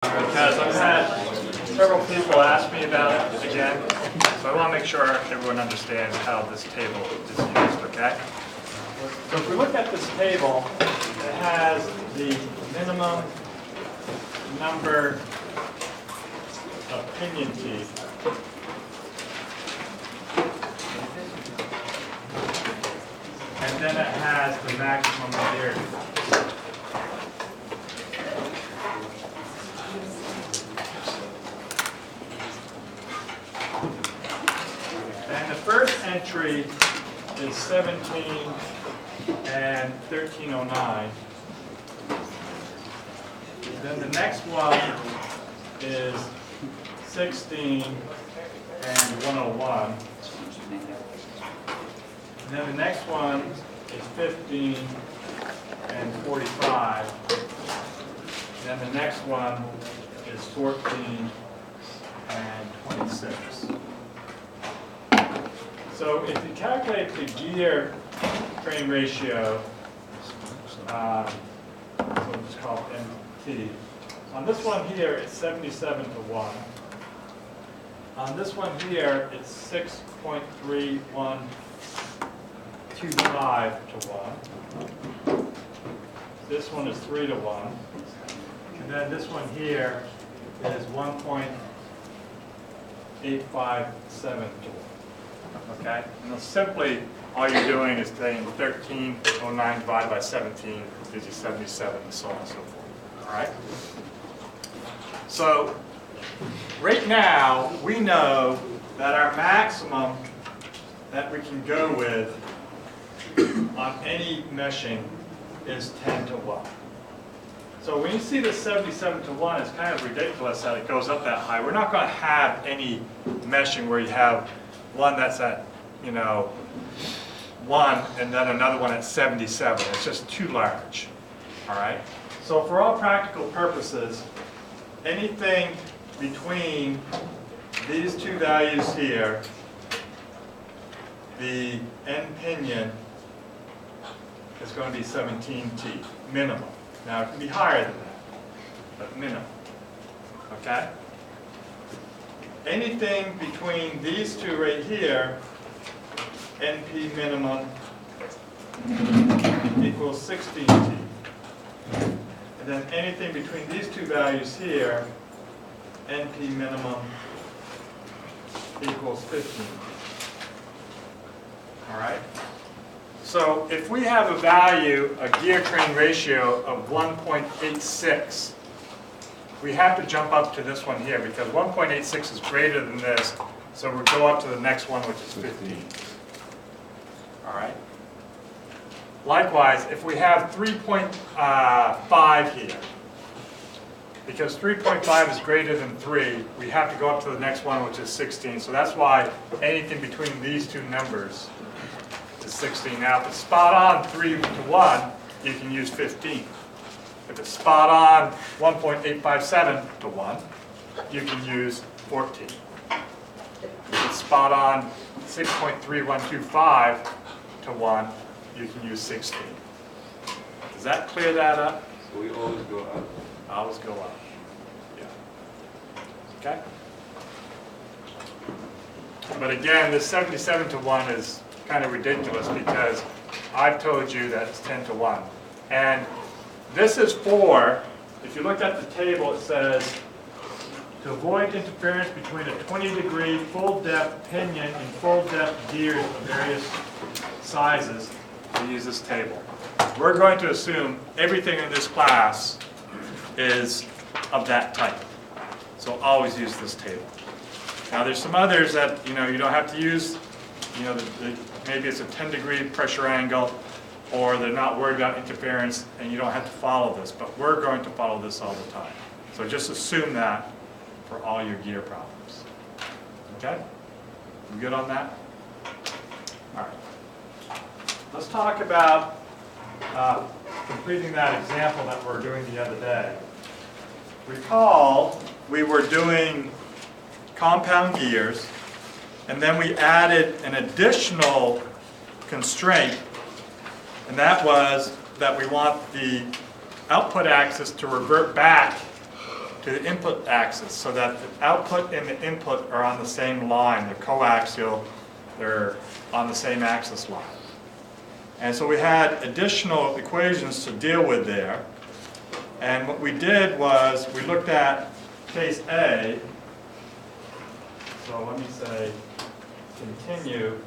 Because I've had several people ask me about it again, so I want to make sure everyone understands how this table is used, okay? So if we look at this table, it has the minimum number of pinion teeth. And then it has the maximum gear. And the first entry is 17 and 1309. Then the next one is 16 and 101. And then the next one is 15 and 45. And then the next one is 14 and 26. So if you calculate the gear train ratio, so we'll just call it MT. On this one here, it's 77 to 1. On this one here, it's 6.3125 to 1. This one is 3 to 1. And then this one here is 1.857 to 1. Okay? And simply, all you're doing is saying 1309 divided by 17 gives you 77, and so on and so forth. All right? So, right now, we know that our maximum that we can go with on any meshing is 10 to 1. So when you see the 77 to 1, it's kind of ridiculous that it goes up that high. We're not going to have any meshing where you have one that's at, 1 and then another one at 77. It's just too large. All right? So for all practical purposes, anything between these two values here, the end pinion is going to be 17 teeth, minimum. Now it can be higher than that, but minimum. Okay? Anything between these two right here, NP minimum equals 16 teeth. And then anything between these two values here, NP minimum equals 15. All right? So if we have a value, a gear train ratio of 1.86, we have to jump up to this one here because 1.86 is greater than this, so we'll go up to the next one, which is 15. All right? Likewise, if we have 3.5 here, because 3.5 is greater than 3, we have to go up to the next one, which is 16. So that's why anything between these two numbers is 16. Now, if it's spot on 3 to 1, you can use 15. If it's spot on 1.857 to 1, you can use 14. If it's spot on 6.3125 to 1, you can use 16. Does that clear that up? So we always go up. Always go up. Yeah. Okay? But again, this 77 to 1 is kind of ridiculous because I've told you that it's 10 to 1. And this is for, if you look at the table, it says, to avoid interference between a 20-degree full-depth pinion and full-depth gears of various sizes, we use this table. We're going to assume everything in this class is of that type. So always use this table. Now there's some others that you don't have to use. Maybe it's a 10-degree pressure angle, or they're not worried about interference, and you don't have to follow this. But we're going to follow this all the time. So just assume that for all your gear problems. Okay? You good on that? All right. Let's talk about completing that example that we were doing the other day. Recall, we were doing compound gears, and then we added an additional constraint, and that was that we want the output axis to revert back to the input axis so that the output and the input are on the same line. They're coaxial, they're on the same axis line. And so we had additional equations to deal with there. And what we did was we looked at case A. So let me say continue